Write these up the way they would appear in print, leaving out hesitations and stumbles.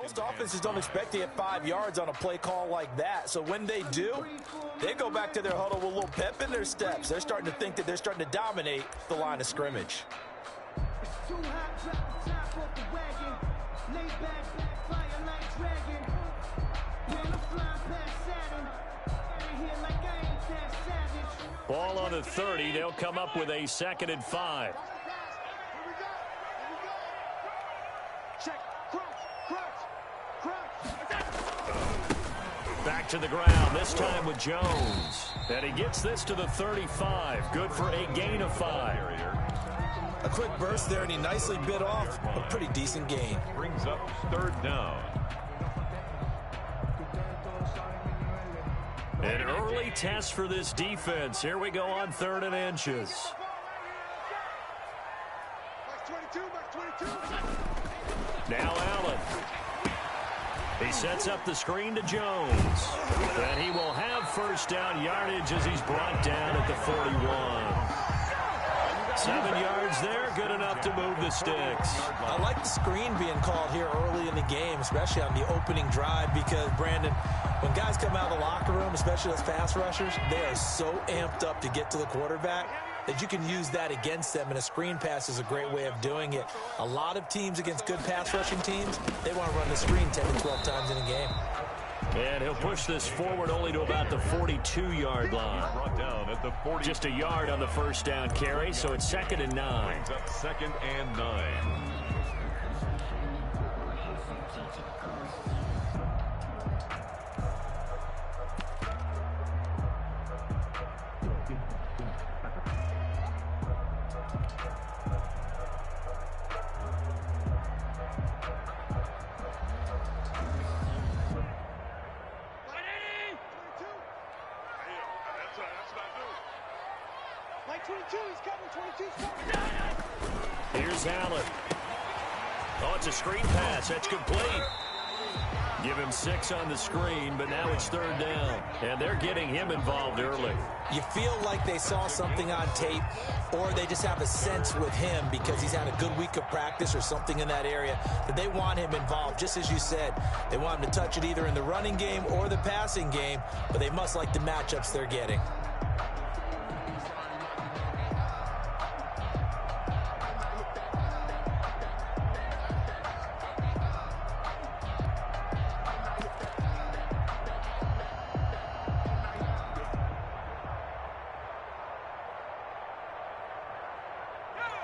Most offenses don't expect to get 5 yards on a play call like that. So when they do, they go back to their huddle with a little pep in their steps. They're starting to think that they're starting to dominate the line of scrimmage. Ball on the 30. They'll come up with a 2nd and 5. Back to the ground, this time with Jones. And he gets this to the 35. Good for a gain of 5. A quick burst there, and he nicely bit off a pretty decent gain. Brings up 3rd down. An early test for this defense. Here we go on 3rd and inches. Now Allen. He sets up the screen to Jones. And he will have 1st down yardage as he's brought down at the 41. 7 yards there, good enough to move the sticks. I like the screen being called here early in the game, especially on the opening drive, because, Brandon, when guys come out of the locker room, especially those pass rushers, they are so amped up to get to the quarterback that you can use that against them, and a screen pass is a great way of doing it. A lot of teams against good pass rushing teams, they want to run the screen 10 to 12 times in a game. And he'll push this forward only to about the 42-yard line. Brought down at the 40. Just a yard on the 1st down carry, so it's 2nd and 9. Brings up 2nd and 9. Here's Allen. Oh, it's a screen pass. That's complete. Give him 6 on the screen, but now it's 3rd down. And they're getting him involved early. You feel like they saw something on tape, or they just have a sense with him because he's had a good week of practice or something in that area that they want him involved. Just as you said, they want him to touch it either in the running game or the passing game, but they must like the matchups they're getting.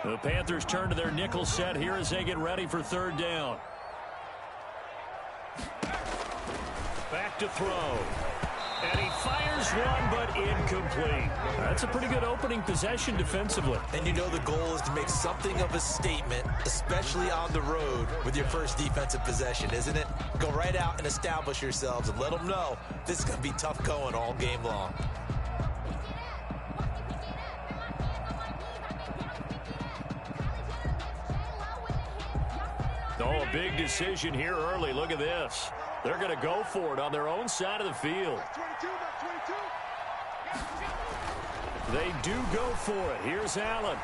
The Panthers turn to their nickel set here as they get ready for 3rd down. Back to throw. And he fires one, but incomplete. That's a pretty good opening possession defensively. And you know the goal is to make something of a statement, especially on the road with your first defensive possession, isn't it? Go right out and establish yourselves and let them know this is going to be tough going all game long. Oh, a big decision here early. Look at this. They're going to go for it on their own side of the field. They do go for it. Here's Allen.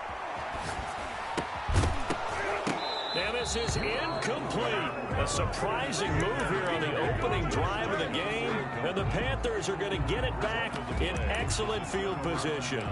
Now this is incomplete. A surprising move here on the opening drive of the game. And the Panthers are going to get it back in excellent field position.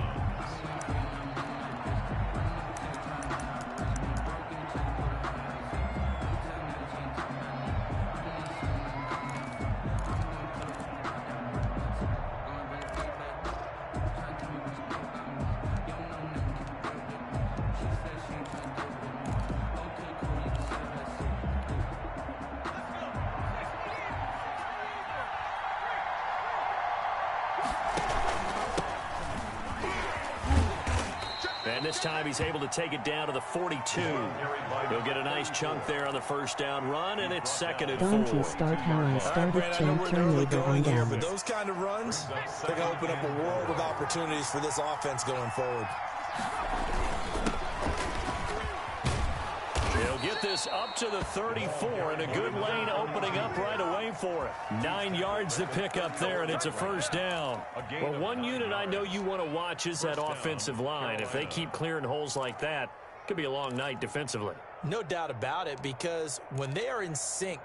And this time he's able to take it down to the 42. He'll get a nice chunk there on the 1st down run, and it's 2nd and 4. Don't you start how I started chanting going here, but those kind of runs, they're going to open up a world of opportunities for this offense going forward. He'll get this up to the 34, and a good lane opening up right away for it. 9 yards to pick up there, and it's a 1st down. Well, one unit I know you want to watch is that offensive line. If they keep clearing holes like that, it could be a long night defensively. No doubt about it, because when they are in sync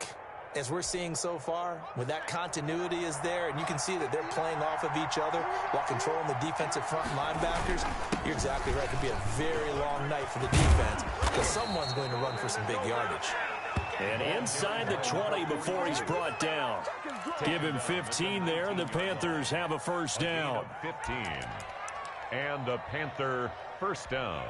as we're seeing so far, when that continuity is there and you can see that they're playing off of each other while controlling the defensive front linebackers, you're exactly right. It could be a very long night for the defense because someone's going to run for some big yardage. And inside the 20 before he's brought down. Give him 15 there, and the Panthers have a first down. 15. And a Panther first down.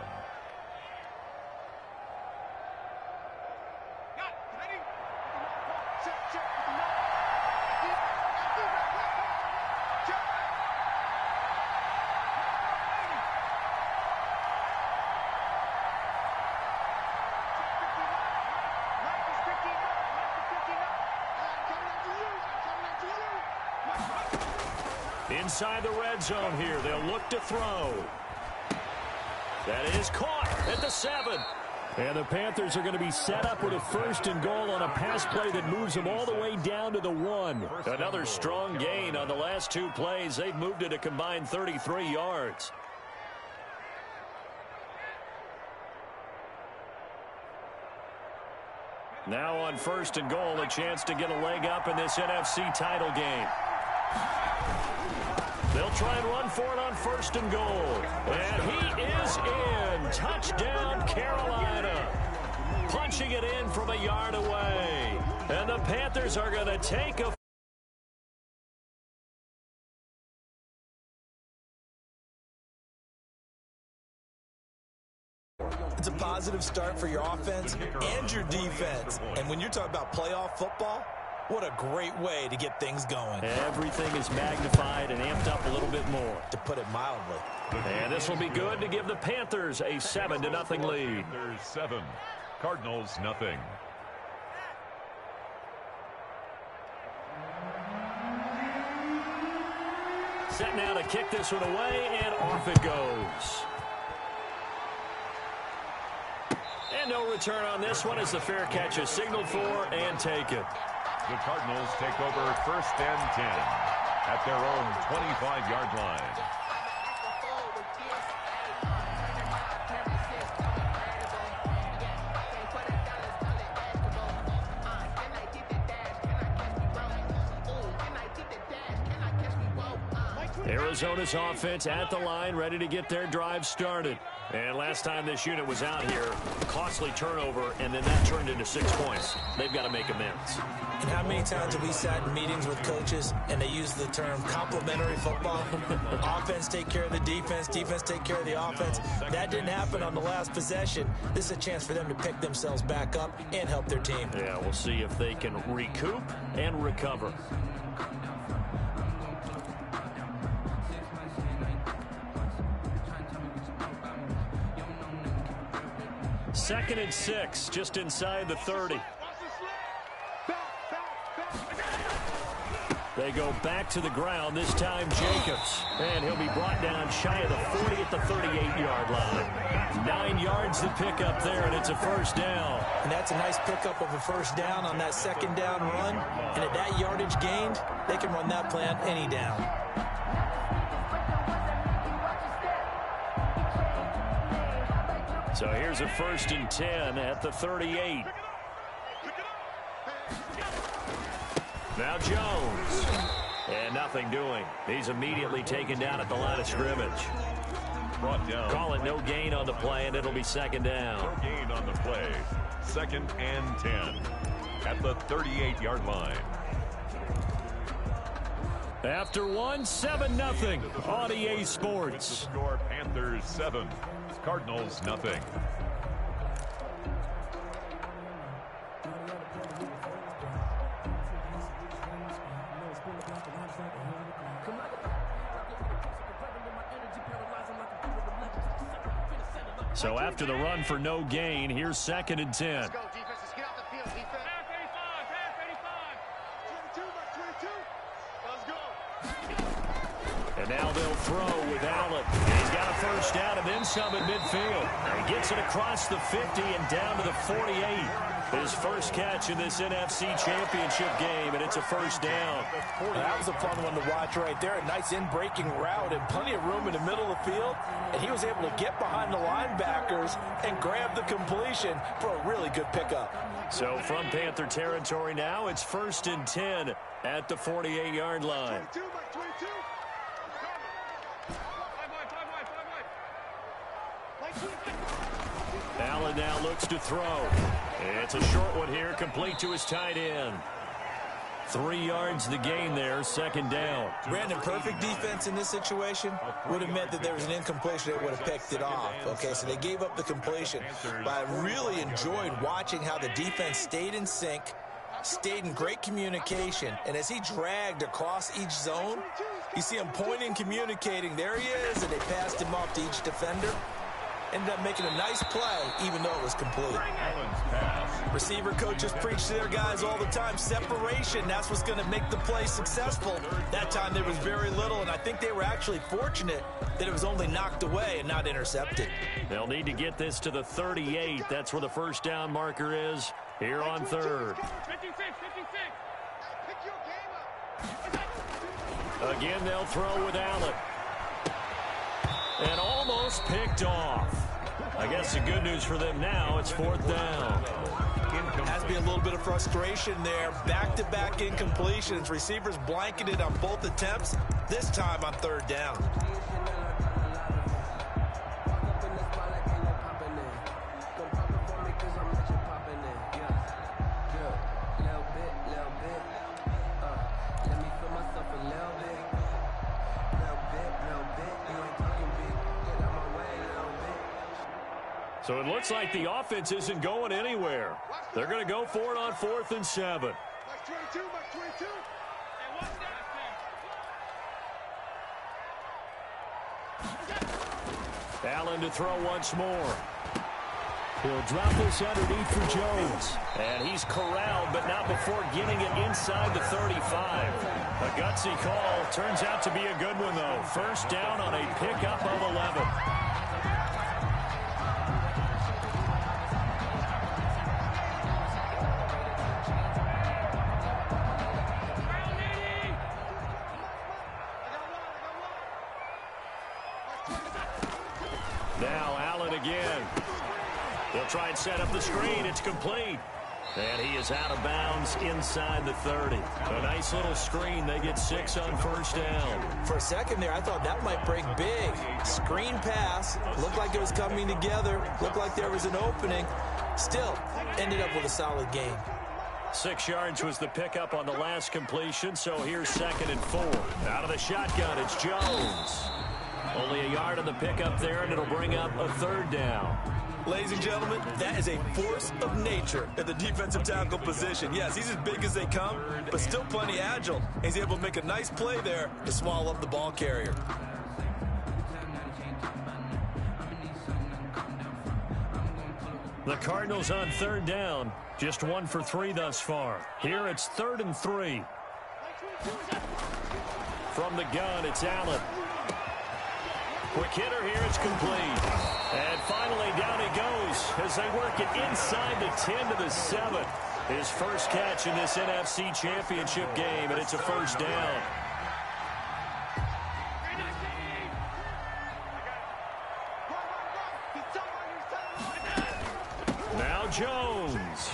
Inside the red zone here, they'll look to throw. That is caught at the 7. And the Panthers are going to be set up with a first and goal on a pass play that moves them all the way down to the 1. Another strong gain on the last 2 plays. They've moved it a combined 33 yards. Now on first and goal, a chance to get a leg up in this NFC title game. They'll try and run for it on first and goal. And he is in. Touchdown, Carolina. Punching it in from a yard away. And the Panthers are going to take a It's a positive start for your offense and your defense. And when you're talking about playoff football, what a great way to get things going. Everything is magnified and amped up a little bit more, to put it mildly. And this will be good to give the Panthers a 7-0 lead. Panthers 7, Cardinals nothing. Set now to kick this one away, and off it goes. And no return on this one as the fair catch is signaled for and taken. The Cardinals take over first and 10 at their own 25-yard line. Arizona's offense at the line, ready to get their drive started. And last time this unit was out here, costly turnover, and then that turned into 6 points. They've got to make amends. And how many times have we sat in meetings with coaches and they use the term complementary football? Offense take care of the defense, defense take care of the offense. That didn't happen on the last possession. This is a chance for them to pick themselves back up and help their team. Yeah, we'll see if they can recoup and recover. Second and 6, just inside the 30. They go back to the ground, this time Jacobs. And he'll be brought down shy of the 40 at the 38-yard line. 9 yards to pick up there, and it's a first down. And that's a nice pickup of a first down on that second down run. And at that yardage gained, they can run that play on any down. So here's a first and 10 at the 38. Now Jones. And nothing doing. He's immediately taken down at the line of scrimmage. Brought down. Call it no gain on the play, and it'll be second down. No gain on the play. Second and 10 at the 38-yard line. After one, 7-0 on EA Sports. The score, Panthers 7, Cardinals nothing. So after the run for no gain, here's second and 10. Let's go, defense. Let's get out the field, defense. Pass 85. 22, 22. Let's go. And now they'll throw with Allen. He's got a first down and then some at midfield. He gets it across the 50 and down to the 48. His first catch in this NFC Championship game, and it's a first down. That was a fun one to watch right there. A nice in-breaking route and plenty of room in the middle of the field. And he was able to get behind the linebackers and grab the completion for a really good pickup. So from Panther territory now, it's 1st and 10 at the 48-yard line. 22, Mike, 22. Allen now looks to throw. It's a short one here, complete to his tight end. 3 yards the gain there, 2nd down. Brandon, perfect defense in this situation would have meant that there was an incompletion that would have picked it off. Okay, so they gave up the completion. But I really enjoyed watching how the defense stayed in sync, stayed in great communication, and as he dragged across each zone, you see him pointing, communicating. There he is, and they passed him off to each defender. Ended up making a nice play, even though it was complete. Receiver coaches preach to their guys all the time. Separation, that's what's going to make the play successful. That time there was very little, and I think they were actually fortunate that it was only knocked away and not intercepted. They'll need to get this to the 38. That's where the first down marker is here on 3rd. 56, 56. Pick your game up. Again, they'll throw with Allen. And almost picked off. I guess the good news for them now, it's 4th down. Has to be a little bit of frustration there. Back-to-back incompletions. Receivers blanketed on both attempts, this time on 3rd down. So it looks like the offense isn't going anywhere. They're going to go for it on 4th and 7. Mike 22, Mike 22. And watch that. Allen to throw once more. He'll drop this underneath for Jones. And he's corralled, but not before getting it inside the 35. A gutsy call. Turns out to be a good one, though. First down on a pickup of 11. Now Allen again. They'll try and set up the screen. It's complete. And he is out of bounds inside the 30. A nice little screen. They get 6 on first down. For a second there, I thought that might break big. Screen pass. Looked like it was coming together. Looked like there was an opening. Still, ended up with a solid gain. 6 yards was the pickup on the last completion, so here's 2nd and 4. Out of the shotgun, it's Jones. Only a yard on the pickup there, and it'll bring up a 3rd down. Ladies and gentlemen, that is a force of nature at the defensive tackle position. Yes, he's as big as they come, but still plenty agile. He's able to make a nice play there to swallow up the ball carrier. The Cardinals on 3rd down, just 1 for 3 thus far. Here it's 3rd and 3. From the gun, it's Allen. Quick hitter here, it's complete. And finally down he goes as they work it inside the 10 to the 7. His first catch in this NFC Championship game, and it's a first down. Now Jones.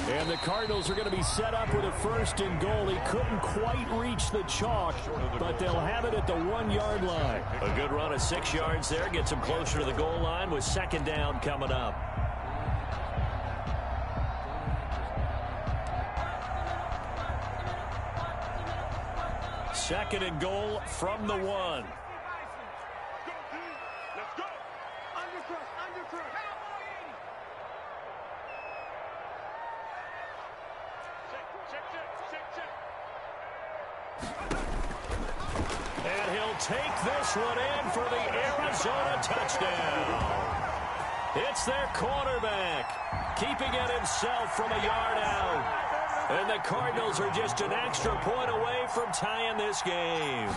And the Cardinals are going to be set up with a 1st and goal. He couldn't quite reach the chalk, but they'll have it at the 1-yard line. A good run of 6 yards there. Gets him closer to the goal line with 2nd down coming up. Second and goal from the 1. Let's go. Undercross. And he'll take this one in for the Arizona touchdown. It's their quarterback, keeping it himself from a yard out. And the Cardinals are just an extra point away from tying this game.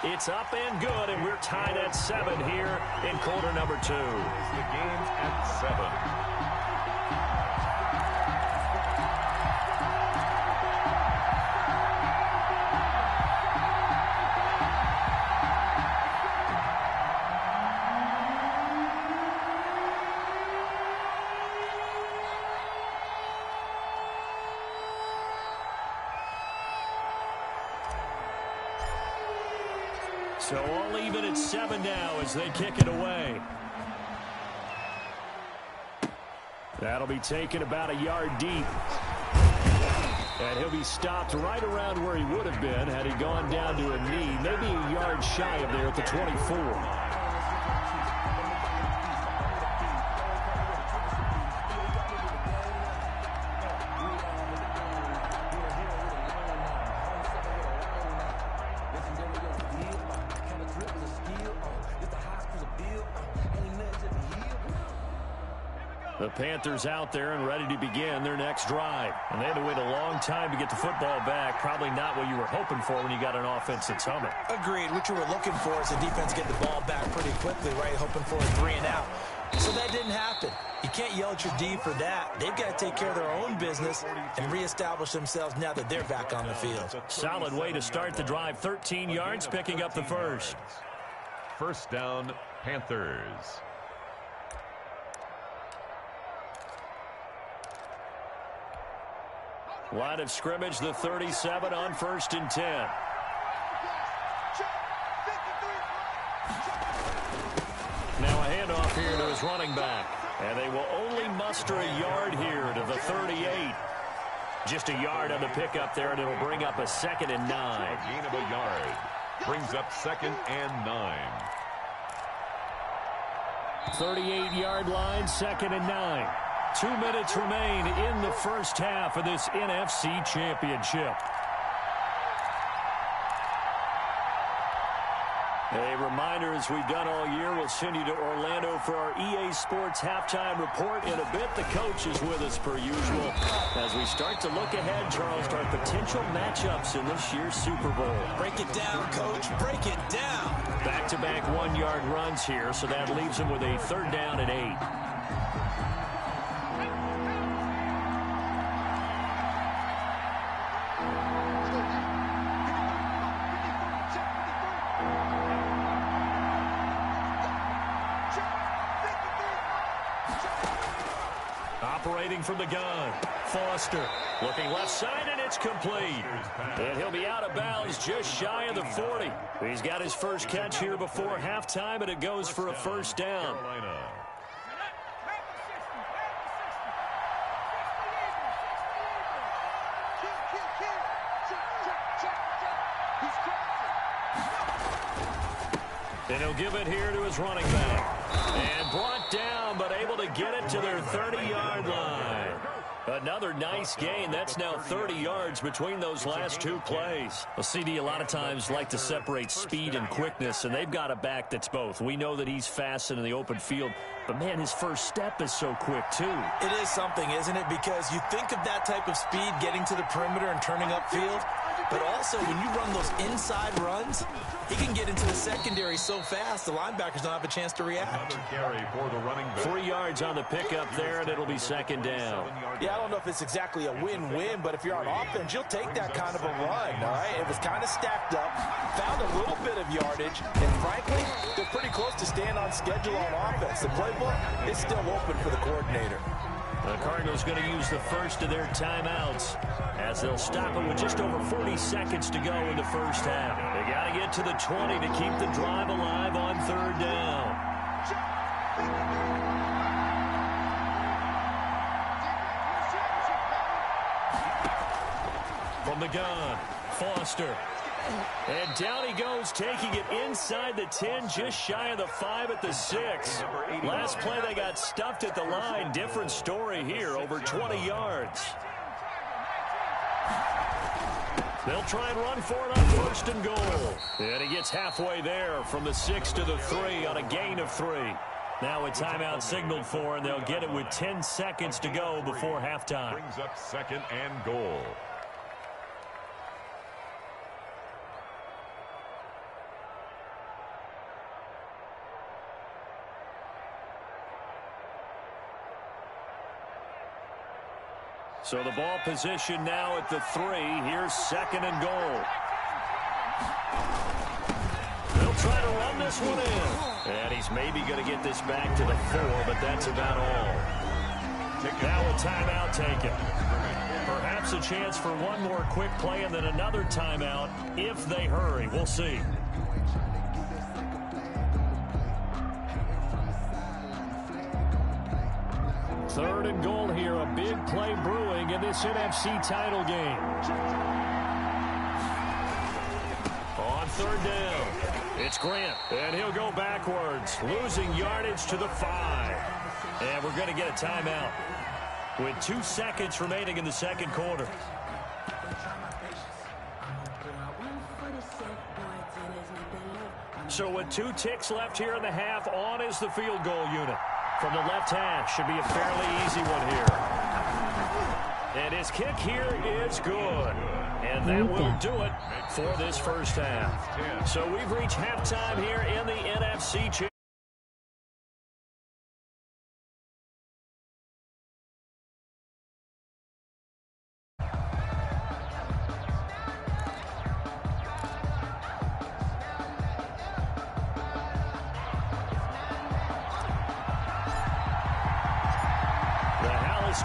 It's up and good, and we're tied at 7 here in quarter number 2. The game's at 7. So all even at 7 now as they kick it away. That'll be taken about a yard deep. And he'll be stopped right around where he would have been had he gone down to a knee, maybe a yard shy of there at the 24. The Panthers out there and ready to begin their next drive. And they had to wait a long time to get the football back. Probably not what you were hoping for when you got an offense that's humming. Agreed. What you were looking for is the defense get the ball back pretty quickly, right? Hoping for a 3 and out. So that didn't happen. You can't yell at your D for that. They've got to take care of their own business and reestablish themselves now that they're back on the field. Solid way to start the drive. 13 yards, picking up the first. First down, Panthers. Line of scrimmage, the 37 on 1st and 10. Now a handoff here to his running back. And they will only muster a yard here to the 38. Just a yard on the pickup there, and it'll bring up a 2nd and 9. A gain of a yard. Brings up 2nd and 9. 38-yard line, 2nd and 9. 2 minutes remain in the first half of this NFC Championship. A reminder, as we've done all year, we'll send you to Orlando for our EA Sports halftime report. In a bit, the coach is with us per usual. As we start to look ahead, Charles, to our potential matchups in this year's Super Bowl. Break it down, Coach. Break it down. Back-to-back 1-yard runs here, so that leaves them with a 3rd down and 8. Operating from the gun, Foster looking left side, and it's complete. And he'll be out of bounds just shy of the 40. He's got his first catch here before halftime, and it goes for a 1st down. And he'll give it here to his running back. And brought down, but able to get it to their 30-yard line. Another nice gain. That's now 30 yards between those last 2 plays. Well, CD a lot of times like to separate speed and quickness, and they've got a back that's both. We know that he's fast in the open field, but, man, his first step is so quick, too. It is something, isn't it? Because you think of that type of speed getting to the perimeter and turning upfield, but also when you run those inside runs, he can get into the secondary so fast the linebackers don't have a chance to react. Carry for the running back. 3 yards on the pickup there, and it'll be 2nd down. Yeah, I don't know if it's exactly a win-win, but if you're on offense, you'll take that kind of a run, all right? It was kind of stacked up, found a little bit of yardage, and frankly, they're pretty close to staying on schedule on offense. The playbook is still open for the coordinator. The Cardinals going to use the first of their timeouts as they'll stop it with just over 40 seconds to go in the first half. They got to get to the 20 to keep the drive alive on 3rd down. From the gun, Foster. And down he goes, taking it inside the 10, just shy of the 5 at the 6. Last play, they got stuffed at the line. Different story here, over 20 yards. They'll try and run for it on 1st and goal. And he gets halfway there from the 6 to the 3 on a gain of 3. Now a timeout signaled for, and they'll get it with 10 seconds to go before halftime. Brings up 2nd and goal. So the ball position now at the 3. Here's 2nd and goal. They'll try to run this one in. And he's maybe going to get this back to the 4, but that's about all. Now a timeout taken. Perhaps a chance for one more quick play and then another timeout if they hurry. We'll see. Third and goal here. A big play brewing in this NFC title game. On 3rd down, it's Grant, and he'll go backwards, losing yardage to the 5. And we're going to get a timeout with 2 seconds remaining in the 2nd quarter. So with 2 ticks left here in the half, on is the field goal unit. From the left hash, should be a fairly easy one here. And his kick here is good. And that will do it for this first half. So we've reached halftime here in the NFC Championship.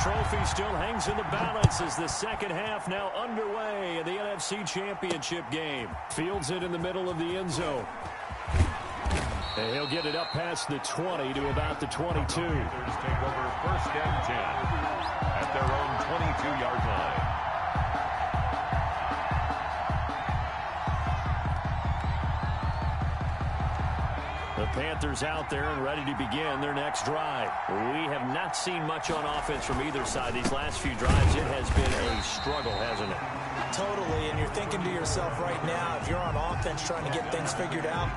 Trophy still hangs in the balance as the second half now underway in the NFC Championship game. Fields it in the middle of the end zone. And he'll get it up past the 20 to about the 22. Panthers take over 1st and 10 at their own 22-yard line. The Panthers out there and ready to begin their next drive. We have not seen much on offense from either side these last few drives. It has been a struggle, hasn't it? Totally, and you're thinking to yourself right now, if you're on offense trying to get things figured out,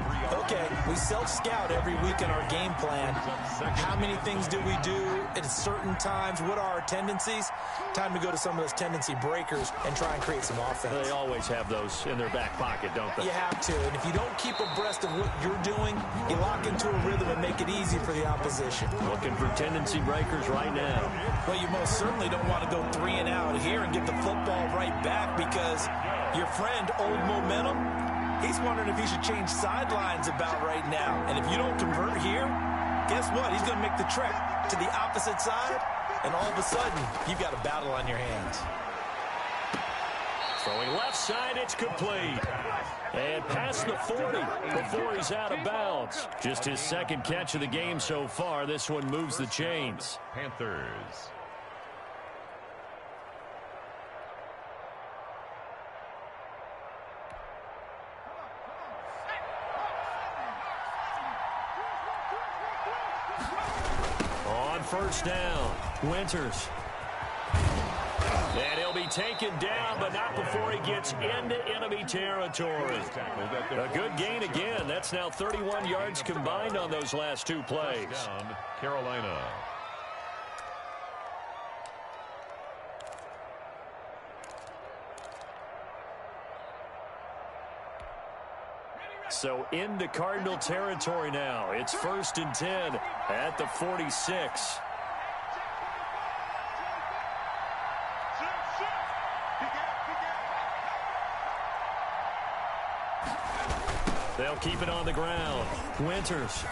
okay, we self-scout every week in our game plan. How many things do we do at certain times? What are our tendencies? Time to go to some of those tendency breakers and try and create some offense. They always have those in their back pocket, don't they? You have to, and if you don't keep abreast of what you're doing, you lock into a rhythm and make it easy for the opposition. Looking for tendency breakers right now. Well, you most certainly don't want to go 3 and out here and get the football right back because your friend, Old Momentum, he's wondering if he should change sidelines about right now. And if you don't convert here, guess what? He's going to make the trek to the opposite side, and all of a sudden, you've got a battle on your hands. Throwing left side, it's complete. And past the 40 before he's out of bounds. Just his 2nd catch of the game so far. This one moves the chains. Panthers. On 1st down, Winters. And he'll be taken down, but not before he gets into enemy territory. A good gain again. That's now 31 yards combined on those last 2 plays. Down, Carolina. So into Cardinal territory now. It's 1st and 10 at the 46. They'll keep it on the ground. Winters.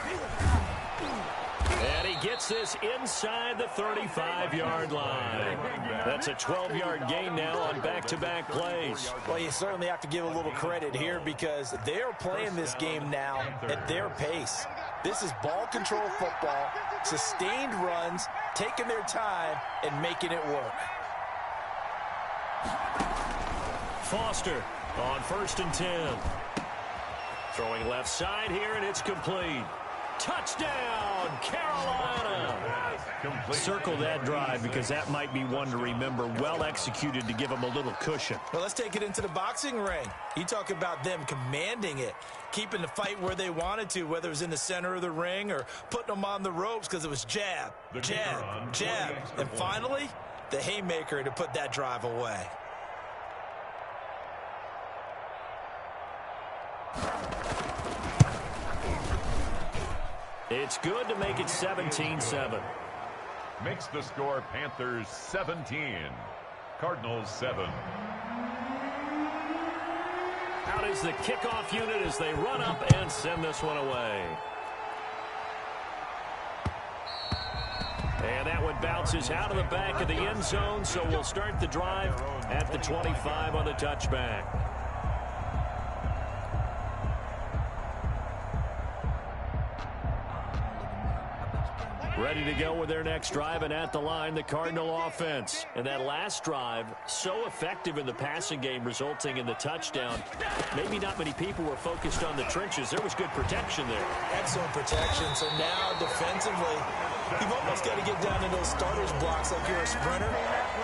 And he gets this inside the 35-yard line. That's a 12-yard gain now on back-to-back plays. Well, you certainly have to give a little credit here because they're playing this game now at their pace. This is ball control football, sustained runs, taking their time, and making it work. Foster on 1st and 10. Throwing left side here, and it's complete. Touchdown, Carolina. Circle that drive because that might be one to remember. Well executed to give them a little cushion. Well, let's take it into the boxing ring. You talk about them commanding it, keeping the fight where they wanted to, whether it was in the center of the ring or putting them on the ropes because it was jab, jab, jab. And finally, the haymaker to put that drive away. It's good to make it 17-7. Makes the score Panthers 17, Cardinals 7. Out is the kickoff unit as they run up and send this one away. And that one bounces out of the back of the end zone, so we'll start the drive at the 25 on the touchback. Ready to go with their next drive, and at the line, the Cardinal offense. And that last drive, so effective in the passing game, resulting in the touchdown. Maybe not many people were focused on the trenches. There was good protection there. Excellent protection. So now, defensively, you've almost got to get down to those starters blocks like you're a sprinter.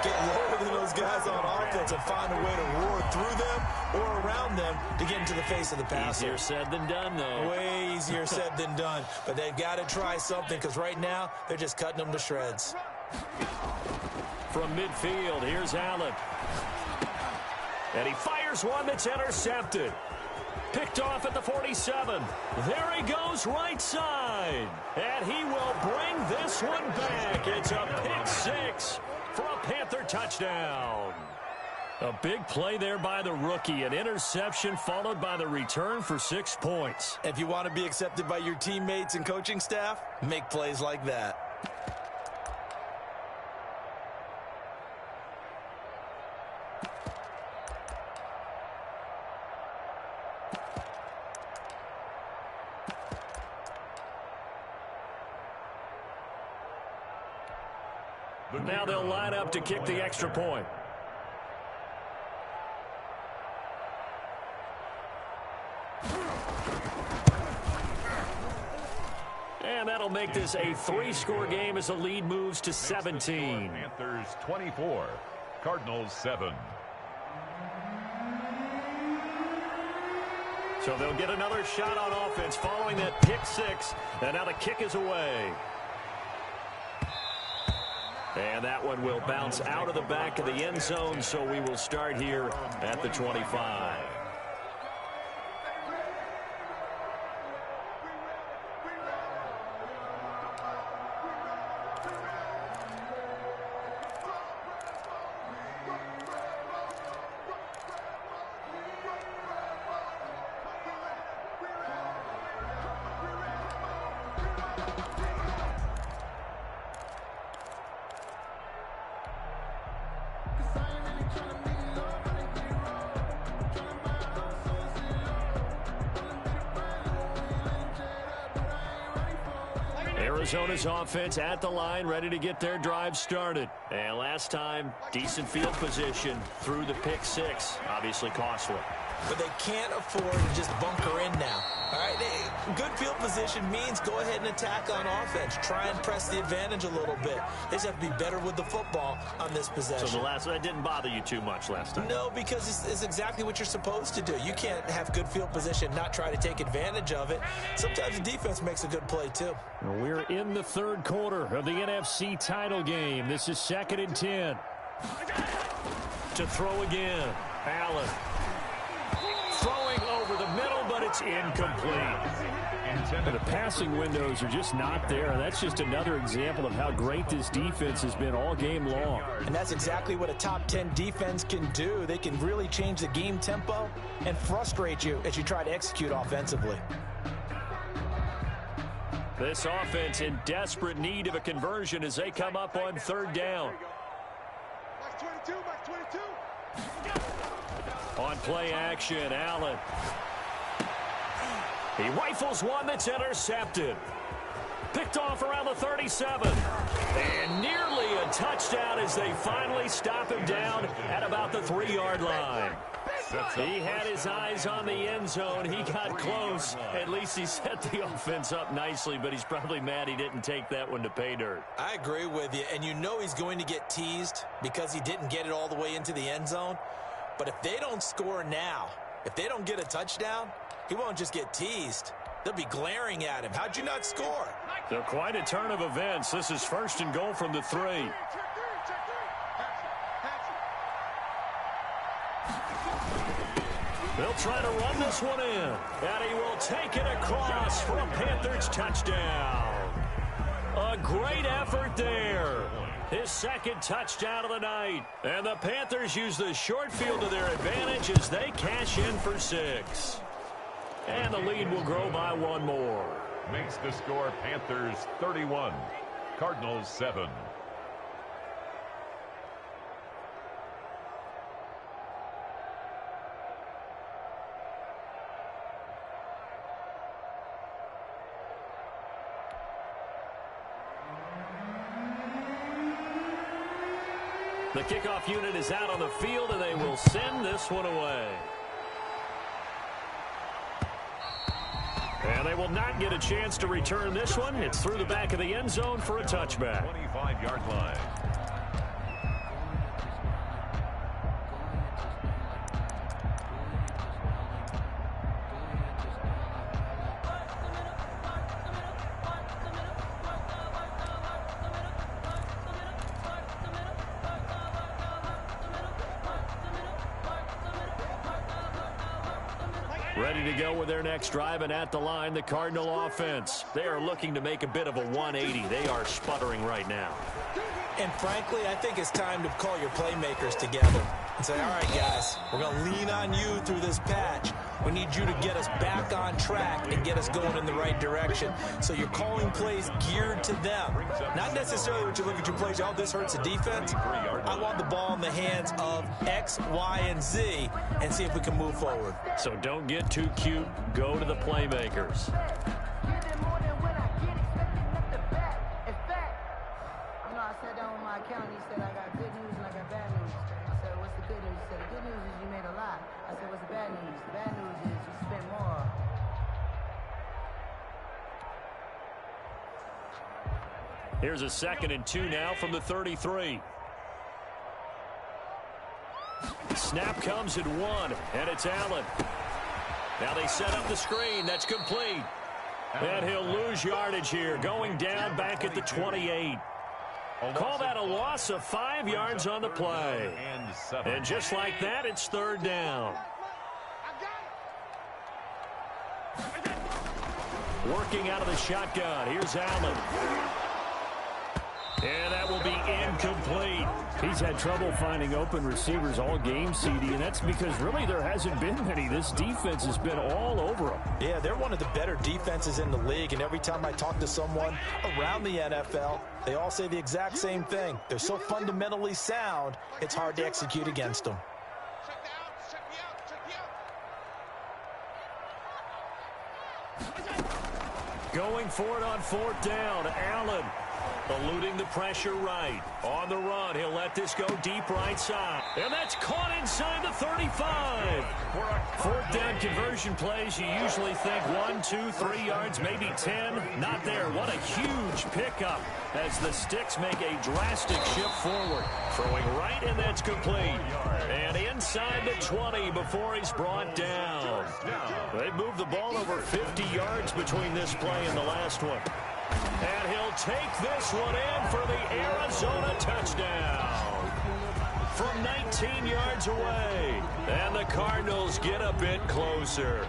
Get lower than those guys on offense and find a way to roar through them or around them to get into the face of the passer. Easier said than done, though. Way easier said than done. But they've got to try something because right now, they're just cutting them to shreds. From midfield, here's Allen. And he fires one that's intercepted. Picked off at the 47. There he goes right side. And he will bring this one back. It's a pick six for a Panther touchdown. A big play there by the rookie. An interception followed by the return for 6 points. If you want to be accepted by your teammates and coaching staff, make plays like that. Now they'll line up to kick the extra point. And that'll make this a 3-score game as the lead moves to 17. Panthers 24, Cardinals 7. So they'll get another shot on offense following that pick six. And now the kick is away. And that one will bounce out of the back of the end zone, so we will start here at the 25. Arizona's offense at the line, ready to get their drive started. And last time, decent field position through the pick six. Obviously costly. But they can't afford to just bunker in now. All right, good field position means go ahead and attack on offense. Try and press the advantage a little bit. They just have to be better with the football on this possession. So that didn't bother you too much last time? No, because it's exactly what you're supposed to do. You can't have good field position, not try to take advantage of it. Sometimes the defense makes a good play, too. We're in the third quarter of the NFC title game. This is 2nd and 10. To throw again. Allen. Throwing over the middle, but it's incomplete. The passing windows are just not there. That's just another example of how great this defense has been all game long. And that's exactly what a top 10 defense can do. They can really change the game tempo and frustrate you as you try to execute offensively. This offense in desperate need of a conversion as they come up on 3rd down. Box 22, box 22. On play action, Allen. He rifles one that's intercepted. Picked off around the 37. And nearly a touchdown as they finally stop him down at about the 3-yard line. He had his eyes on the end zone. He got close. At least he set the offense up nicely, but he's probably mad he didn't take that one to pay dirt. I agree with you, and you know he's going to get teased because he didn't get it all the way into the end zone. But if they don't score now, if they don't get a touchdown, he won't just get teased. They'll be glaring at him. How'd you not score? They're quite a turn of events. This is 1st and goal from the 3. They'll try to run this one in. And he will take it across for a Panthers touchdown. A great effort there. His 2nd touchdown of the night. And the Panthers use the short field to their advantage as they cash in for 6. And the lead will grow by 1 more. Makes the score Panthers 31, Cardinals 7. The kickoff unit is out on the field, and they will send this one away. And they will not get a chance to return this one. It's through the back of the end zone for a touchback. 25-yard line. Ready to go with their next drive, and at the line, the Cardinal offense. They are looking to make a bit of a 180. They are sputtering right now. And frankly, I think it's time to call your playmakers together and say, all right, guys, we're going to lean on you through this patch. We need you to get us back on track and get us going in the right direction. So you're calling plays geared to them. Not necessarily when you look at your plays, oh, this hurts the defense. I want the ball in the hands of X, Y, and Z and see if we can move forward. So don't get too cute. Go to the playmakers. I sat down with my accountant. He said, I got good news and I got bad news. I said, what's the good news? He said, the good news is you made a lot. I said, what's the bad news? The bad news is you spent more. Here's a 2nd and 2 now from the 33. Snap comes at 1, and it's Allen. Now they set up the screen. That's complete. And he'll lose yardage here, going down back at the 28. Call that a loss of 5 yards on the play. And just like that, it's 3rd down. Working out of the shotgun. Here's Allen. And that will be incomplete. He's had trouble finding open receivers all game, CD, and that's because really there hasn't been many. This defense has been all over them. Yeah, they're one of the better defenses in the league, and every time I talk to someone around the NFL, they all say the exact same thing. They're so fundamentally sound, it's hard to execute against them. Going for it on 4th down. Allen eluding the pressure right. On the run, he'll let this go deep right side. And that's caught inside the 35. 4th down conversion plays, you usually think 1, 2, 3 yards, maybe 10. Not there. What a huge pickup as the Sticks make a drastic shift forward. Throwing right, and that's complete. And inside the 20 before he's brought down. They moved the ball over 50 yards between this play and the last one. And he'll take this one in for the Arizona touchdown from 19 yards away. And the Cardinals get a bit closer.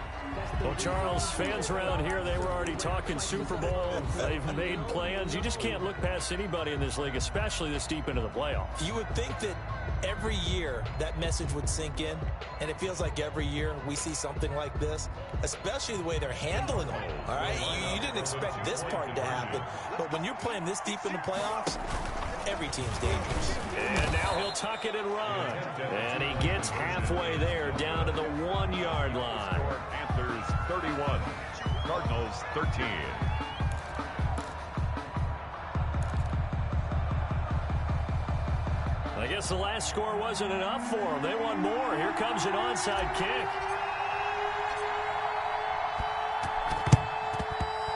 Well, Charles, fans around here, they were already talking Super Bowl. They've made plans. You just can't look past anybody in this league, especially this deep into the playoffs. You would think that every year that message would sink in, and it feels like every year we see something like this, especially the way they're handling them. All right, you didn't expect this part to happen, but when you're playing this deep in the playoffs, every team's dangerous. And now he'll tuck it and run. And he gets halfway there, down to the 1-yard line. Panthers 31, Cardinals 13. guess the last score wasn't enough for them. They want more. Here comes an onside kick.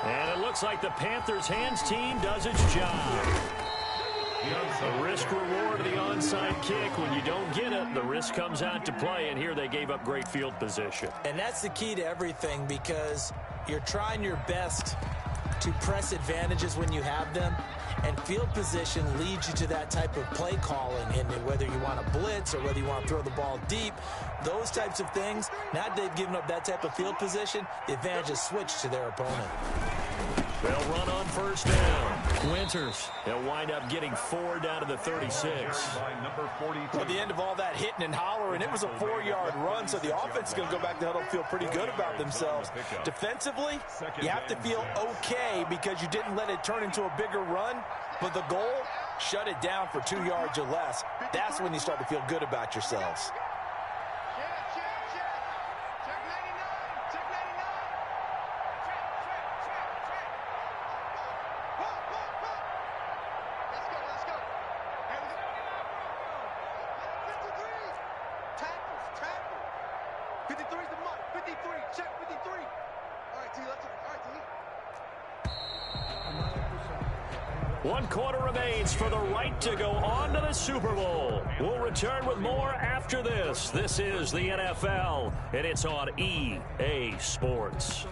And it looks like the Panthers' hands team does its job. The risk-reward of the onside kick. When you don't get it, the risk comes out to play, and here they gave up great field position. And that's the key to everything, because you're trying your best to press advantages when you have them, and field position leads you to that type of play calling. And whether you want to blitz or whether you want to throw the ball deep, those types of things, now that they've given up that type of field position, the advantage is switched to their opponent. They'll run on first down. Winters, they'll wind up getting 4 down to the 36. At the end of all that hitting and hollering, it was a 4-yard run, so the offense is going to go back to huddle and feel pretty good about themselves. Defensively, you have to feel okay because you didn't let it turn into a bigger run, but the goal, shut it down for 2 yards or less. That's when you start to feel good about yourselves. One quarter remains for the right to go on to the Super Bowl. We'll return with more after this. This is the NFL, and it's on EA Sports.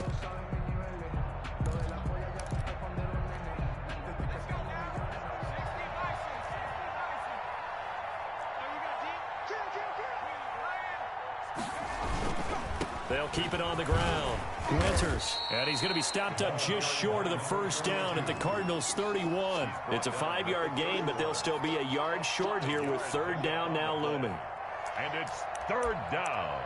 They'll keep it on the ground. Winters, and he's going to be stopped up just short of the first down at the Cardinals' 31. It's a 5-yard gain, but they'll still be a yard short here with third down now looming. And it's third down.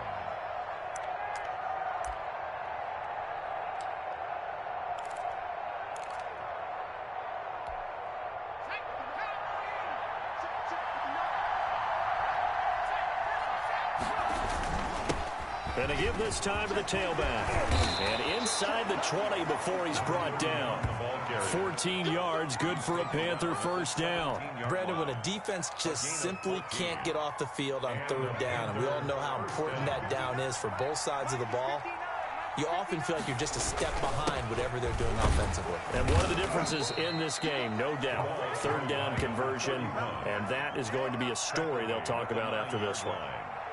And to give this time to the tailback. And inside the 20 before he's brought down. 14 yards, good for a Panther first down. Brandon, when a defense just simply can't get off the field on third down, and we all know how important that down is for both sides of the ball, you often feel like you're just a step behind whatever they're doing offensively. And one of the differences in this game, no doubt, third down conversion, and that is going to be a story they'll talk about after this one.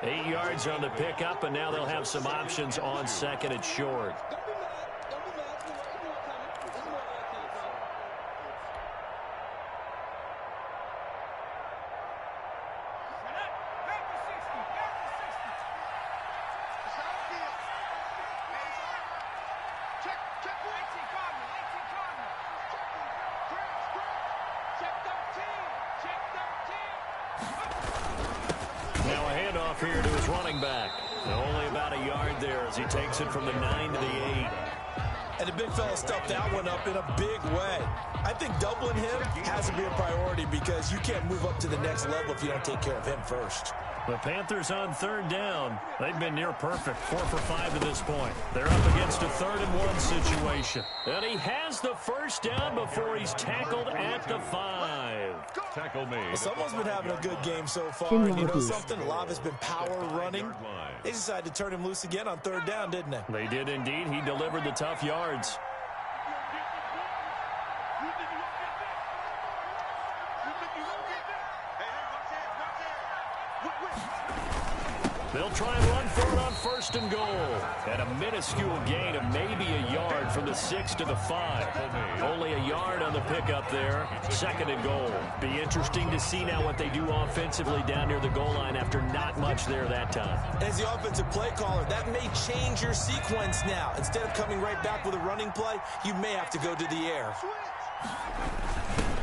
8 yards on the pickup, and now they'll have some options on second and short. Here to his running back. Only about a yard there as he takes it from the 9 to the 8. And the big fella stuffed that one up in a big way. I think doubling him has to be a priority because you can't move up to the next level if you don't take care of him first. The Panthers on third down. They've been near perfect, 4 for 5 to this point. They're up against a 3rd and 1 situation. And he has the first down before he's tackled at the 5. Tackle me. Well, someone's been having a good game so far. And you know something? A lot has been power running. They decided to turn him loose again on third down, didn't they? They did indeed. He delivered the tough yards. They'll try and run for it on first and goal. And a minuscule gain of maybe a yard from the 6 to the 5. Only a yard on the pickup there. Second and goal. Be interesting to see now what they do offensively down near the goal line after not much there that time. As the offensive play caller, that may change your sequence now. Instead of coming right back with a running play, you may have to go to the air.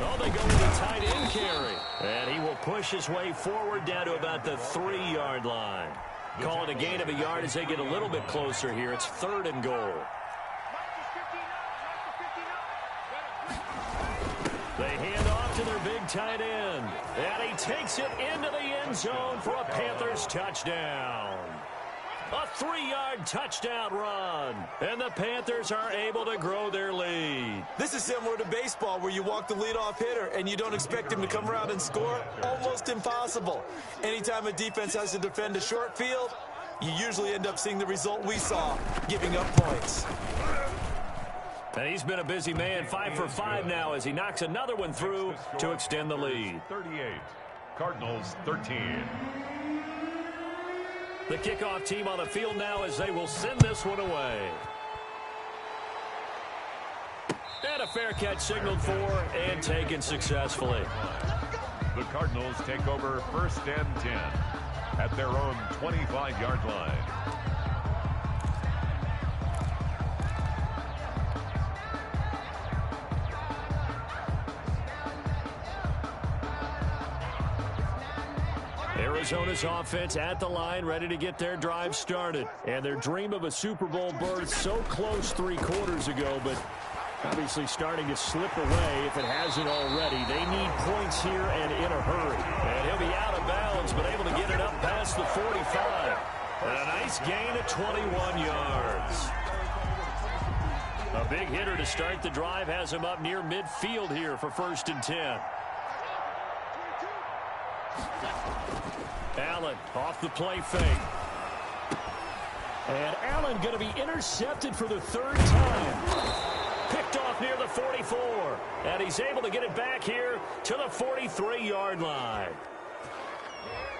Oh, they go with a tight end carry. And he will push his way forward down to about the 3-yard line. Call it a gain of a yard as they get a little bit closer here. It's third and goal. They hand off to their big tight end. And he takes it into the end zone for a Panthers touchdown. A 3-yard touchdown run. And the Panthers are able to grow their lead. This is similar to baseball where you walk the leadoff hitter and you don't expect him to come around and score. Almost impossible. Anytime a defense has to defend a short field, you usually end up seeing the result we saw, giving up points. And he's been a busy man, 5 for 5 now as he knocks another one through to extend the lead. 38, Cardinals 13. The kickoff team on the field now as they will send this one away. And a fair catch signaled for and taken successfully. The Cardinals take over 1st and 10 at their own 25-yard line. Arizona's offense at the line, ready to get their drive started. And their dream of a Super Bowl berth so close 3 quarters ago, but obviously starting to slip away if it hasn't already. They need points here and in a hurry. And he'll be out of bounds, but able to get it up past the 45. And a nice gain of 21 yards. A big hitter to start the drive has him up near midfield here for 1st and 10. Allen off the play fake. And Allen going to be intercepted for the 3rd time. Picked off near the 44. And he's able to get it back here to the 43-yard line.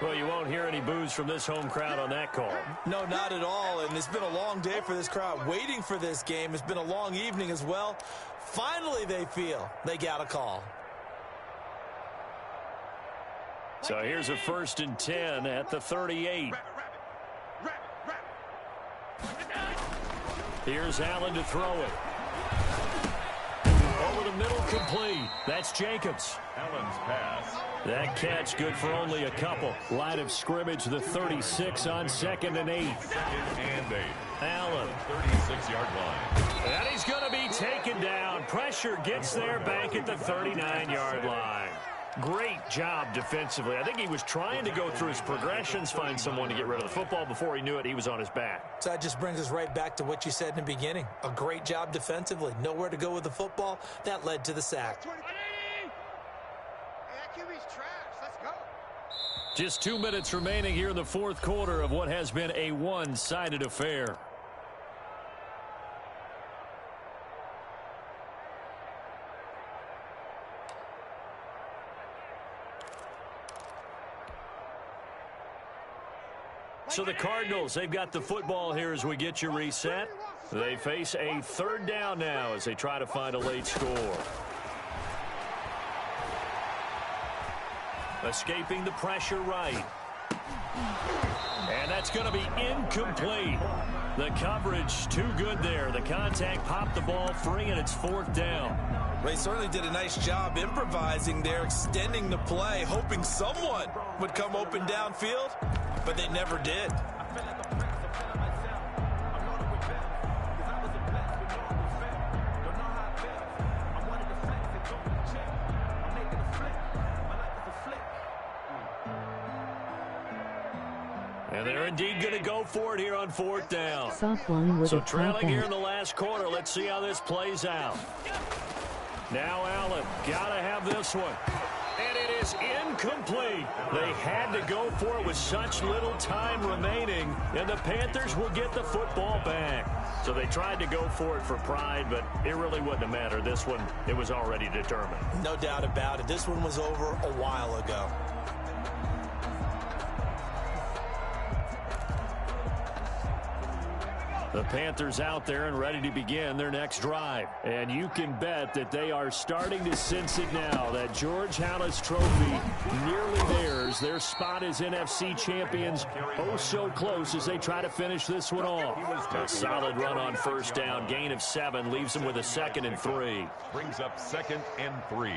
Well, you won't hear any boos from this home crowd on that call. No, not at all. And it's been a long day for this crowd waiting for this game. It's been a long evening as well. Finally, they feel they got a call. So here's a 1st and 10 at the 38. Here's Allen to throw it. Over the middle, complete. That's Jacobs. Allen's pass. That catch good for only a couple. Line of scrimmage, the 36 on 2nd and 8. 2nd and 8. Allen. 36-yard line. And he's going to be taken down. Pressure gets there back at the 39-yard line. Great job defensively. I think he was trying to go through his progressions, find someone to get rid of the football. Before he knew it, he was on his back. So that just brings us right back to what you said in the beginning. A great job defensively. Nowhere to go with the football. That led to the sack. Just 2 minutes remaining here in the 4th quarter of what has been a one-sided affair. So the Cardinals, they've got the football here as we get you reset. They face a 3rd down now as they try to find a late score. Escaping the pressure right. And that's going to be incomplete. The coverage too good there. The contact popped the ball free, and it's 4th down. They certainly did a nice job improvising there, extending the play, hoping someone would come open downfield, but they never did. And they're indeed going to go for it here on 4th down. Soft one with So a trailing here in back. the last quarter. Let's see how this plays out. Now Allen, got to have this one. And it is incomplete. They had to go for it with such little time remaining, and the Panthers will get the football back. So they tried to go for it for pride, but it really wouldn't have mattered. This one, it was already determined. No doubt about it. This one was over a while ago. The Panthers out there and ready to begin their next drive. And you can bet that they are starting to sense it now. That George Halas trophy nearly theirs. Their spot as NFC champions oh so close as they try to finish this one off. A solid run on 1st down. Gain of 7 leaves them with a 2nd and 3. Brings up 2nd and 3.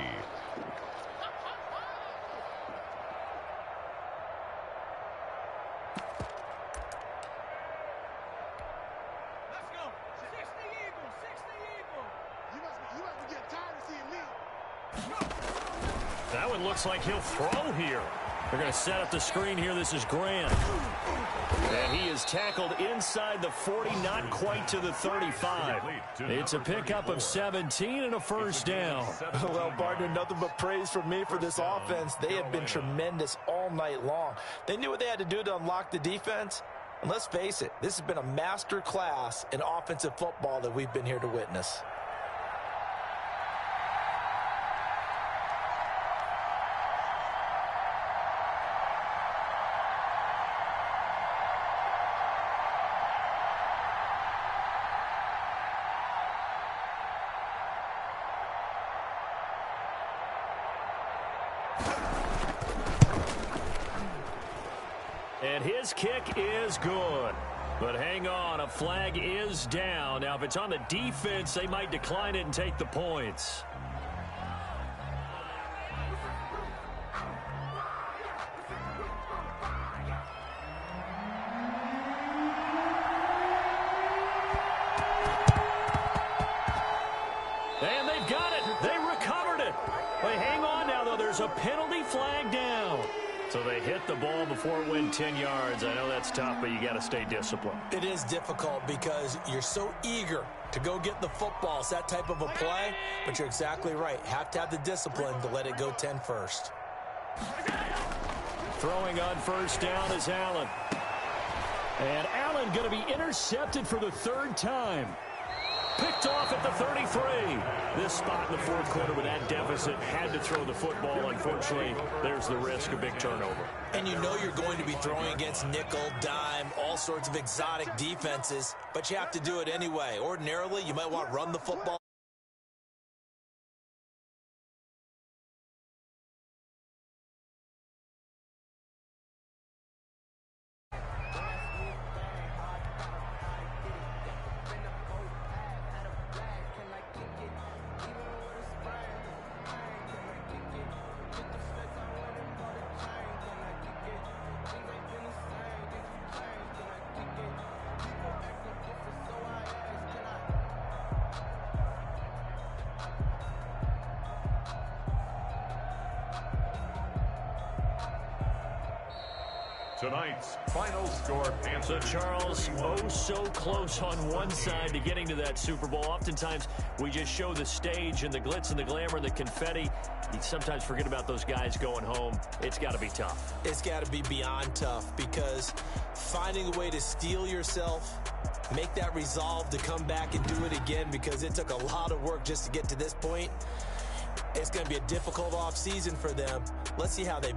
That one looks like he'll throw here. They're going to set up the screen here. This is Grant. And he is tackled inside the 40, not quite to the 35. It's a pickup of 17 and a first down. Well, partner, nothing but praise from me for this offense. They have been tremendous all night long. They knew what they had to do to unlock the defense. And let's face it, this has been a master class in offensive football that we've been here to witness. And his kick is good. But hang on, a flag is down. Now, if it's on the defense, they might decline it and take the points. And they've got it. They recovered it. But hang on now, though. There's a penalty flag down. So they hit the ball before it went 10 yards. I know that's tough, but you got to stay disciplined. It is difficult because you're so eager to go get the football. It's that type of a play, but you're exactly right. Have to have the discipline to let it go 10 first. Throwing on first down is Allen. And Allen going to be intercepted for the third time. Picked off at the 33. This spot in the fourth quarter with that deficit had to throw the football. Unfortunately, there's the risk of big turnover. And you know you're going to be throwing against nickel, dime, all sorts of exotic defenses, but you have to do it anyway. Ordinarily, you might want to run the football. Tonight's final score, Panthers. So, Charles, oh so close on one side to getting to that Super Bowl. Oftentimes, we just show the stage and the glitz and the glamour and the confetti. You sometimes forget about those guys going home. It's got to be tough. It's got to be beyond tough because finding a way to steel yourself, make that resolve to come back and do it again because it took a lot of work just to get to this point. It's going to be a difficult offseason for them. Let's see how they